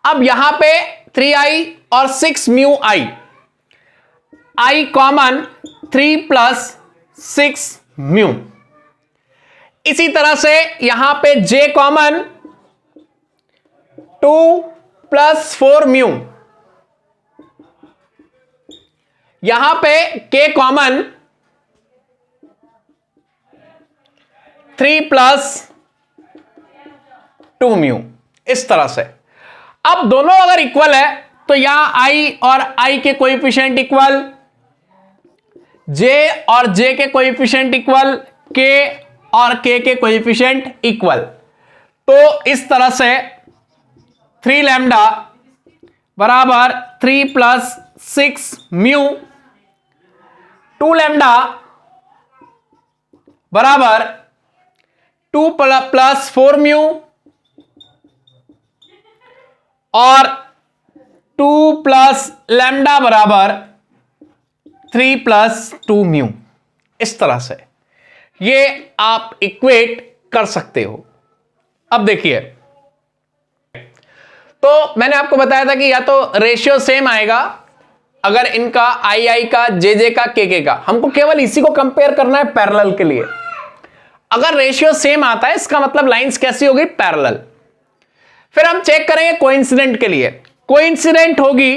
अब यहां पे 3i और 6 mu i common 3 plus 6 mu. इसी तरह से यहां पे j कॉमन 2 प्लस 4 म्यू, यहां पे k कॉमन 3 प्लस 2 म्यू। इस तरह से अब दोनों अगर इक्वल है तो यहां i और i के कोएफिशिएंट इक्वल, j और j के कोएफिशिएंट इक्वल, k और k के कोएफिशिएंट इक्वल। तो इस तरह से 3 लैम्डा बराबर 3 प्लस 6 म्यू, 2 लैम्डा बराबर 2 प्लस 4 म्यू और 2 प्लस लैम्डा बराबर 3 प्लस 2 म्यू। इस तरह से ये आप इक्वेट कर सकते हो। अब देखिए, तो मैंने आपको बताया था कि या तो रेशियो सेम आएगा अगर इनका आई का, जे का, के का, हमको केवल इसी को कंपेयर करना है पैरेलल के लिए। अगर रेशियो सेम आता है इसका मतलब लाइंस कैसी होगी, पैरेलल। फिर हम चेक करेंगे कोइंसिडेंट के लिए। कोइंसिडेंट होगी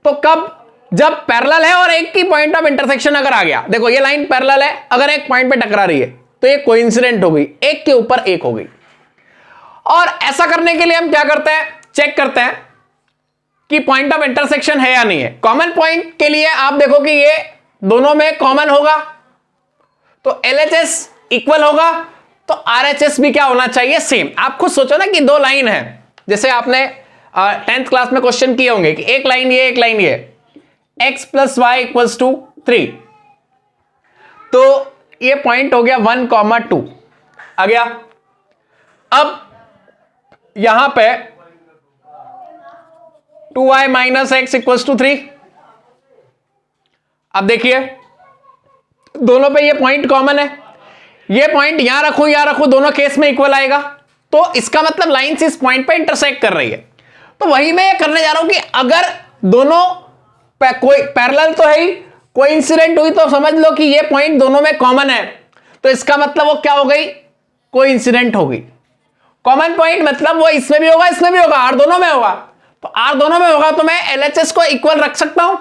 तो कब, जब पैरेलल है और एक की पॉइंट ऑफ इंटरसेक्शन अगर आ गया। देखो ये लाइन पैरेलल है, अगर एक पॉइंट पे टकरा रही है तो ये कोइंसिडेंट हो गई, एक के ऊपर एक हो गई। और ऐसा करने के लिए हम क्या करते हैं, चेक करते हैं कि पॉइंट ऑफ इंटरसेक्शन है या नहीं है। कॉमन पॉइंट के लिए आप देखो कि ये दोनों में कॉमन होगा तो LHS इक्वल होगा, तो RHS भी क्या होना चाहिए, सेम। आप खुद सोचो ना कि दो लाइन है, जैसे आपने 10th क्लास में क्वेश्चन किए होंगे कि एक लाइन ये, एक लाइन ये, x plus y equals to 3, तो ये पॉइंट हो गया 1,2 आ गया। अब यहां पे 2y minus x equals to 3। अब देखिए दोनों पे ये पॉइंट कॉमन है, ये पॉइंट यहां रखूं या रखूं, दोनों केस में इक्वल आएगा, तो इसका मतलब लाइंस इस पॉइंट पे इंटरसेक्ट कर रही है। तो वही मैं ये करने जा रहा हूं कि अगर दोनों कोई पैरेलल तो है ही, कोइंसिडेंट हुई तो समझ लो कि ये पॉइंट दोनों में कॉमन है, तो इसका मतलब वो क्या हो गई, कोइंसिडेंट हो गई। कॉमन पॉइंट मतलब वो इसमें भी होगा, इसमें भी होगा, आर दोनों में होगा। तो आर दोनों में होगा तो मैं LHS को इक्वल रख सकता हूं,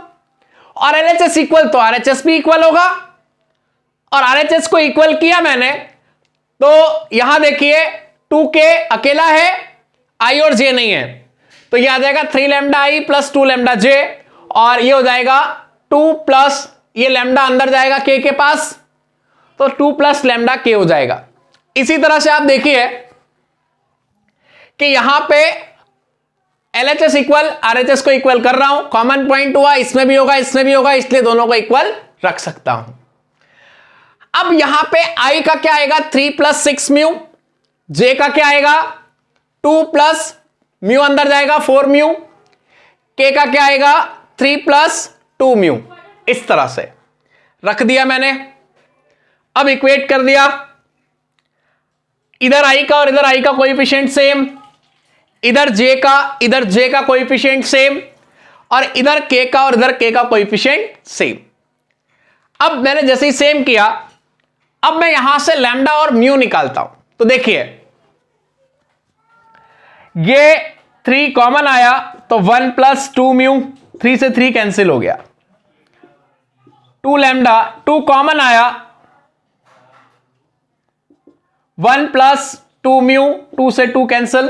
और LHS इक्वल तो RHS भी इक्वल होगा, और RHS को इक्वल किया मैंने तो यहां देखिए 2k अकेला है, I और J नहीं है, तो ये आ जाएगा 3 lambda I plus 2 lambda J, और ये हो जाएगा 2 प्लस ये लैम्डा अंदर जाएगा k के पास, तो 2 प्लस लैम्डा k हो जाएगा। इसी तरह से आप देखिए कि यहां पे LHS इक्वल RHS को इक्वल कर रहा हूं, कॉमन पॉइंट हुआ, इसमें भी होगा, इसमें भी होगा, इसलिए दोनों को इक्वल रख सकता हूं। अब यहां पे I का क्या आएगा, 3 प्लस 6 म्यू, J का क्या आएगा 2 प्लस म्यू अंदर जाएगा 4 म्यू, K का क्या आएगा 3 प्लस 2 म्यू। इस तरह से रख दिया मैंने। अब इक्वेट कर दिया, इधर I का और इधर I का कोएफिशिएंट सेम, इधर J का कोएफिशिएंट सेम, और इधर K का और इधर K का कोएफिशिएंट सेम। अब मैंने जैसे ही सेम किया, अब मैं यहां से लैम्डा और म्यू निकालता हूं, तो देखिए ये 3 कॉमन आया तो 1 प्लस 2 म्यू, 3 से 3 कैंसिल हो गया, 2 लैम्डा, 2 कॉमन आया, 1 प्लस 2 म्यू, 2 से 2 कैंसिल,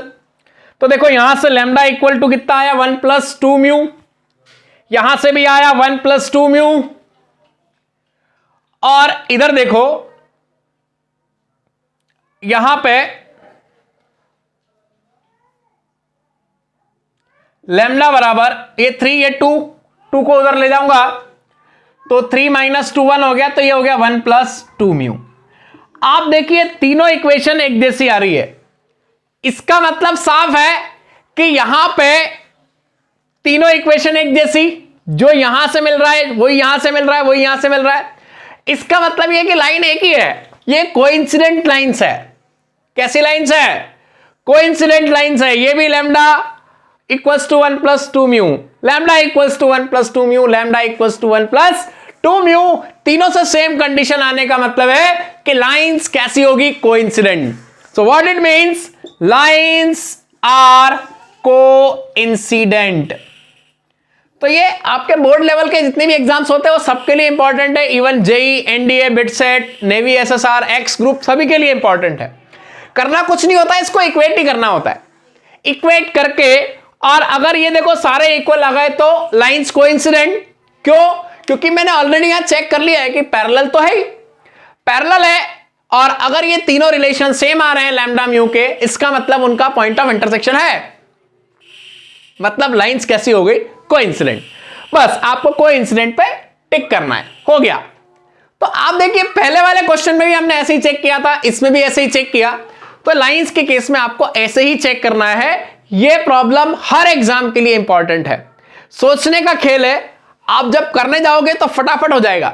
तो देखो यहां से लैम्डा इक्वल टू कितना आया 1 प्लस 2 म्यू, यहां से भी आया 1 प्लस 2 म्यू, और इधर देखो यहां पे लैम्डा बराबर ये 3, ये 2 को उधर ले जाऊंगा तो 3 माइनस 2 1 हो गया, तो ये हो गया 1 प्लस 2 म्यू। आप देखिए तीनों इक्वेशन एक जैसी आ रही है, इसका मतलब साफ है कि यहां पे तीनों इक्वेशन एक जैसी, जो यहां से मिल रहा है वही यहां से मिल रहा है, वही यहां से मिल रहा है। इसका मतलब यह कि लाइन एक ही है, ये कोइंसिडेंट लाइंस है। कैसी लाइंस है, कोइंसिडेंट लाइंस है। ये भी lambda equals to 1 plus 2 mu, lambda equals to 1 plus 2 mu, lambda equals to 1 plus 2 mu, तीनों से सेम कंडीशन आने का मतलब है कि लाइंस कैसी होगी, coincident. So what it means, lines are coincident. तो ये आपके बोर्ड लेवल के जितने भी एग्जाम्स होते हैं वो सबके लिए इंपॉर्टेंट है, even JE, NDA, BITSAT, navy, SSR, X group, सभी के लिए इंपॉर्टेंट है। करना कुछ नहीं होता है, इसको इक्वेट ही करना होता है। इक्वेट करके, और अगर ये देखो सारे इक्वल आ गए तो लाइंस कोइंसिडेंट। क्यों, क्योंकि मैंने ऑलरेडी यहां चेक कर लिया है कि पैरेलल तो है ही, पैरेलल है और अगर ये तीनों रिलेशन सेम आ रहे हैं लैम्डा म्यू के, इसका मतलब उनका पॉइंट ऑफ इंटरसेक्शन है, मतलब लाइंस कैसी हो गई, कोइंसिडेंट। बस आपको कोइंसिडेंट पे टिक करना है, हो गया। तो आप देखिए पहले वाले क्वेश्चन में भी हमने ऐसे ही चेक किया था, इसमें भी ऐसे ही चेक किया। तो लाइंस के केस में आपको ऐसे ही चेक करना है। यह प्रॉब्लम हर एग्जाम के लिए इंपॉर्टेंट है, सोचने का खेल है। आप जब करने जाओगे तो फटाफट हो जाएगा,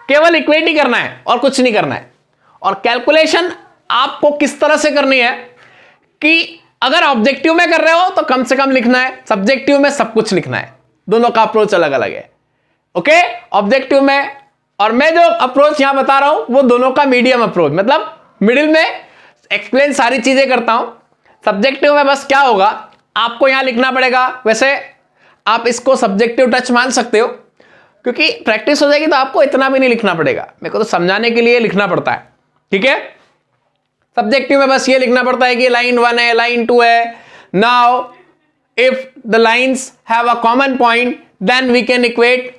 केवल इक्वेट ही करना है और कुछ नहीं करना है। और कैलकुलेशन आपको किस तरह से करनी है कि अगर ऑब्जेक्टिव में कर रहे हो तो कम से कम लिखना है, सब्जेक्टिव में सब कुछ लिखना है। दोनों का अप्रोच अलग अलग है। ओके, ऑब्जेक्टिव में, और मैं जो अप्रोच यहां बता रहा हूं वो दोनों का मीडियम अप्रोच, मतलब मिडिल में एक्सप्लेन सारी चीजें करता हूं। सब्जेक्टिव में बस क्या होगा, आपको यहां लिखना पड़ेगा। वैसे आप इसको सब्जेक्टिव टच मान सकते हो, क्योंकि प्रैक्टिस हो जाएगी तो आपको इतना भी नहीं लिखना पड़ेगा। मेरे को तो समझाने के लिए लिखना पड़ता है, ठीक है। सब्जेक्टिव में बस ये लिखना पड़ता है कि लाइन 1 है, लाइन 2 है। Now if the lines have a common point then we can equate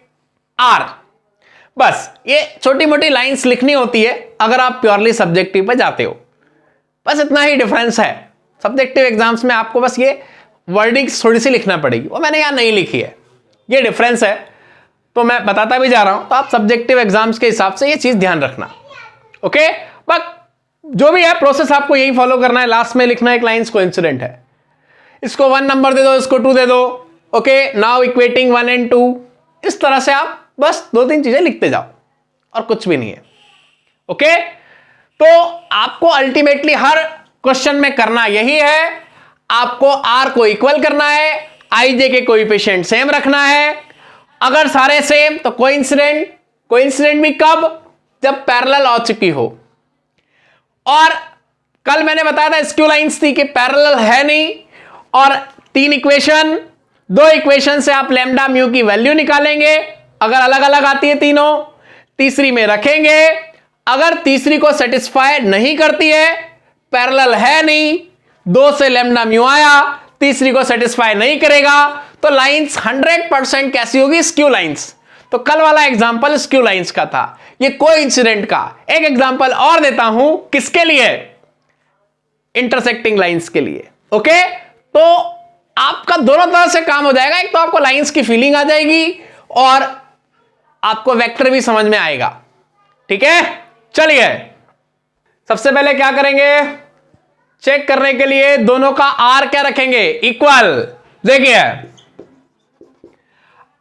r. बस ये छोटी मोटी लाइंस लिखनी होती है अगर आप प्योरली सब्जेक्टिव पे जाते हो। बस इतना ही डिफरेंस है। सब्जेक्टिव एग्जाम्स में आपको बस ये वर्डिंग्स थोड़ी सी लिखना पड़ेगी, वो मैंने यहां नहीं लिखी है, ये डिफरेंस है। तो मैं बताता भी जा रहा हूं, तो आप सब्जेक्टिव एग्जाम्स के हिसाब से ये चीज ध्यान रखना। ओके, बट जो भी है प्रोसेस आपको यही फॉलो करना है। लास्ट में लिखना है एक लाइंस कोइंसिडेंट है, इसको 1 नंबर दे दो, इसको 2 दे दो। Okay, now equating 1 and 2। इस तरह से आप बस 2-3 चीजें लिखते जाओ और कुछ भी नहीं है। ओके, तो आपको अल्टीमेटली हर क्वेश्चन में करना यही है, आपको आर को इक्वल करना है, आई जे के कोएफिशिएंट सेम रखना है। अगर सारे सेम तो कोइंसिडेंट। कोइंसिडेंट भी कब, जब पैरेलल आ चुकी हो। और कल मैंने बताया था स्क्यू लाइंस थी कि पैरेलल है नहीं, और 3 इक्वेशन, 2 इक्वेशन से आप लैम्डा म्यू की वैल्यू निकालेंगे। अगर अलग अलग आती है तीनों, तीसरी में रखेंगे। अगर तीसरी को सेटिस्फाई नहीं करती है, पैरेलल है नहीं, 2 से लैम्डा म्यू आया, तीसरी को सेटिस्फाई नहीं करेगा, तो लाइंस 100% कैसी होगी, स्क्यू लाइंस। तो कल वाला एग्जांपल स्क्यू लाइंस का था, ये कोइंसिडेंट का। एक एग्जांपल और देता हूं, किसके लिए, इंटरसेक्टिंग लाइंस के लिए। ओके, तो आपका दोनों तरह से काम हो जाएगा। एक तो आपको लाइंस की फीलिंग आ जाएगी और आपको वेक्टर भी समझ में आएगा। ठीक है, चलिए सबसे पहले क्या करेंगे, चेक करने के लिए दोनों का आर क्या रखेंगे, इक्वल। देखिए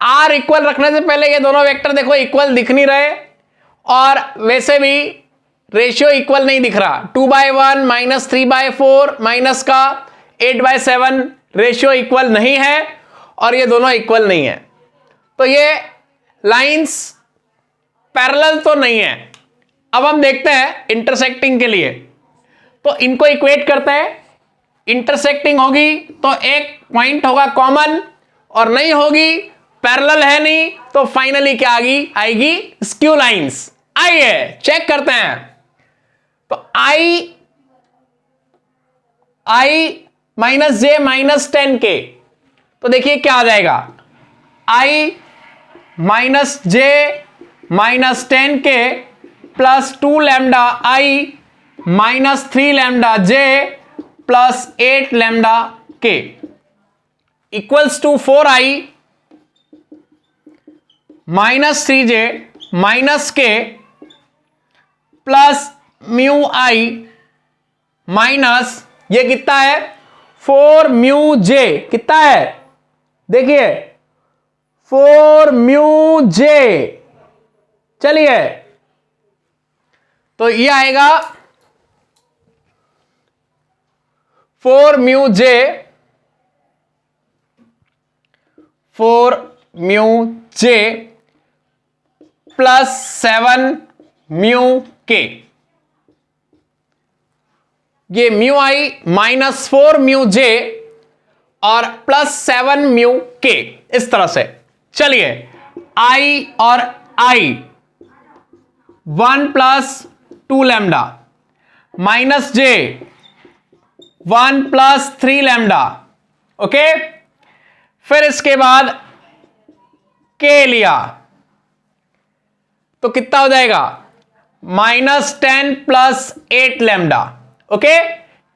आर इक्वल रखने से पहले ये दोनों वेक्टर देखो इक्वल दिख नहीं रहे, और वैसे भी रेशियो इक्वल नहीं दिख रहा। 2/1 माइनस 3/4 माइनस का 8/7 रेशियो इक्वल नहीं है, और ये दोनों इक्वल नहीं है। तो ये लाइंस पैरेलल तो नहीं है। अब हम देखते हैं इंटरसेक्टिंग के लिए, तो इनको इक्वेट करते हैं। इंटरसेक्टिंग होगी तो एक पॉइंट होगा कॉमन, और नहीं होगी, पैरेलल है नहीं, तो फाइनली क्या आएगी स्क्यू लाइंस। आइए चेक करते हैं। तो आई माइनस जे माइनस 10K, तो देखिए क्या आ जाएगा, i minus j minus 10K plus 2 lambda i minus 3 lambda j plus 8 lambda k equals to 4i minus 3j minus k plus mu i minus, ये कितना है 4 म्यू जे, कितना है देखिए 4 म्यू जे। चलिए तो ये आएगा 4 म्यू जे, 4 म्यू जे प्लस 7 म्यू के। ये म्यू आई माइनस 4 म्यू जे और प्लस 7 म्यू के, इस तरह से। चलिए आई और आई 1 प्लस 2 लैम्डा माइनस जे 1 प्लस 3 लैम्डा। ओके, फिर इसके बाद के लिया तो कितना हो जाएगा, -10 प्लस 8 लैम्डा। ओके,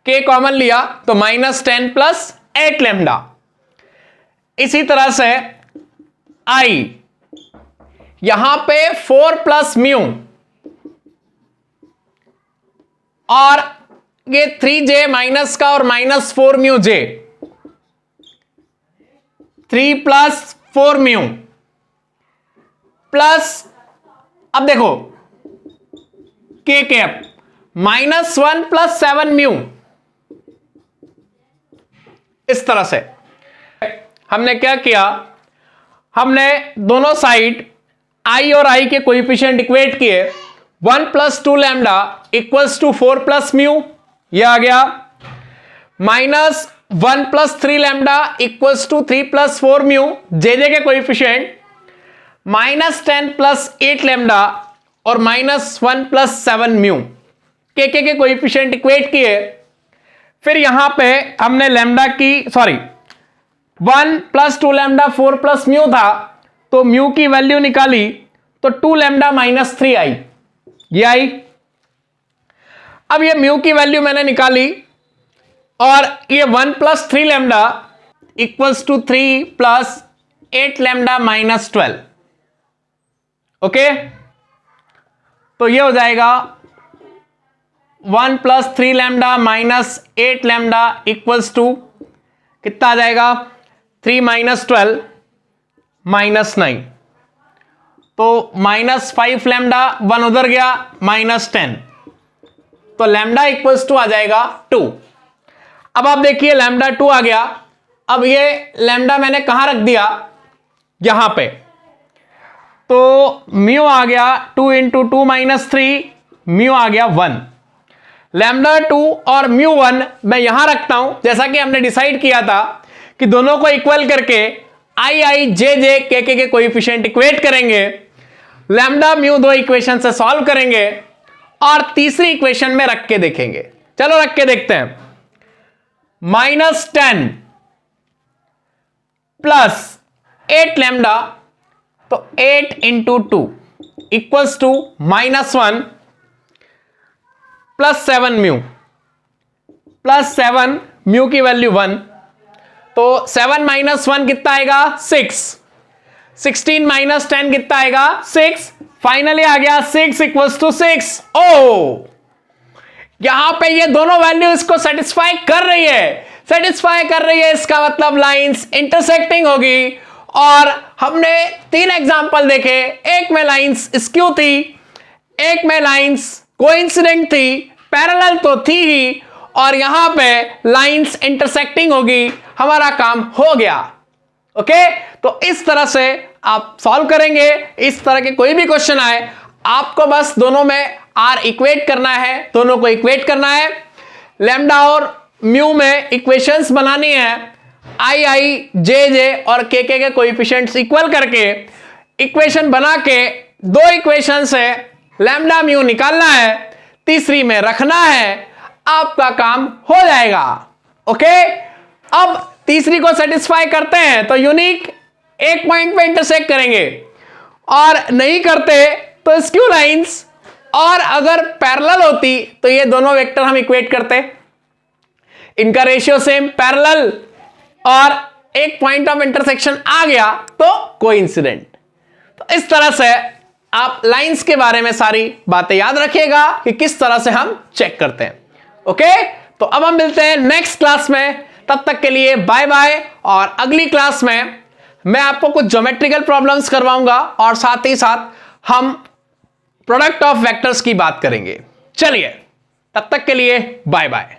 के कॉमन लिया तो -10 प्लस 8 लैम्डा। इसी तरह से आई, यहां पे 4 प्लस म्यू, और ये 3j माइनस का और -4 म्यू जे, 3 प्लस 4 म्यू प्लस, अब देखो के कैप -1 प्लस 7 म्यू। इस तरह से हमने क्या किया, हमने दोनों साइड आई और आई के कोएफिशिएंट इक्वेट किए। 1 plus 2 lambda equals to 4 plus mu, यह आ गया। -1 plus 3 lambda equals to 3 plus 4 mu, j के कोएफिशिएंट, -10 प्लस 8 लैम्डा और -1 plus 7 mu, k coefficient equate किए। फिर यहां पे हमने लैम्डा की 1 प्लस 2 लैम्डा 4 प्लस म्यू था, तो म्यू की वैल्यू निकाली तो 2 लैम्डा -3 आई, ये आई। अब ये म्यू की वैल्यू मैंने निकाली और ये 1 plus 3 lambda equals to 3 plus 8 lambda -12। Okay, तो ये हो जाएगा 1 plus 3 lambda -8 lambda equals to कितना आ जाएगा, 3 -12 -9, तो -5 लैम्डा, 1 उधर गया, -10, तो लैम्डा इक्वल्स टू आ जाएगा 2। अब आप देखिए लैम्डा 2 आ गया। अब ये लैम्डा मैंने कहां रख दिया, यहां पे, तो म्यू आ गया 2 इंटू 2 -3, म्यू आ गया 1। लैम्डा 2 और म्यू 1 मैं यहां रखता हूं, जैसा कि हमने डिसाइड किया था कि दोनों को इक्वल करके आई जे के कोएफिशिएंट इक्वेट करेंगे, लैम्डा म्यू 2 इक्वेशन से सॉल्व करेंगे और तीसरी इक्वेशन में रख के देखेंगे। चलो रख के देखते हैं। -10 प्लस 8 लैम्डा, तो 8 into 2 equals to -1 plus 7 mu, plus 7 mu की वैल्यू 1, तो 7 - 1 कितना आएगा, 6। 16 - 10 कितना आएगा, 6। फाइनली आ गया 6 इक्वल्स टू 6। ओ, यहां पे ये दोनों वैल्यू इसको सेटिस्फाई कर रही है, इसका मतलब लाइंस इंटरसेक्टिंग होगी। और हमने 3 एग्जांपल देखे, एक में लाइंस स्क्यू थी, एक में लाइंस कोइंसिडेंट थी, पैरेलल तो थी ही, और यहां पे लाइंस इंटरसेक्टिंग होगी, हमारा काम हो गया। ओके, तो इस तरह से आप सॉल्व करेंगे। इस तरह के कोई भी क्वेश्चन आए, आपको बस दोनों में आर इक्वेट करना है, दोनों को इक्वेट करना है, लैम्डा और म्यू में इक्वेशंस बनानी है, आई जे और के कोएफिशिएंट्स इक्वल करके इक्वेशन बना के 2 इक्वेशन से लैम्डा म्यू निकालना है, तीसरी में रखना है, आपका काम हो जाएगा। ओके, अब तीसरी को सेटिस्फाई करते हैं तो यूनिक एक पॉइंट पे इंटरसेक्ट करेंगे, और नहीं करते तो स्क्यू लाइंस, और अगर पैरेलल होती तो ये दोनों वेक्टर हम इक्वेट करते, इनका रेशियो सेम, पैरेलल, और एक पॉइंट ऑफ इंटरसेक्शन आ गया तो कोइंसिडेंट। तो इस तरह से आप लाइंस के बारे में सारी बातें याद रखिएगा कि किस तरह से हम चेक करते हैं। ओके, तो अब हम मिलते हैं नेक्स्ट क्लास में, तब तक के लिए बाय बाय। और अगली क्लास में मैं आपको कुछ ज्योमेट्रिकल प्रॉब्लम्स करवाऊंगा और साथ ही साथ हम प्रोडक्ट ऑफ वेक्टर्स की बात करेंगे। चलिए, तब तक के लिए बाय बाय।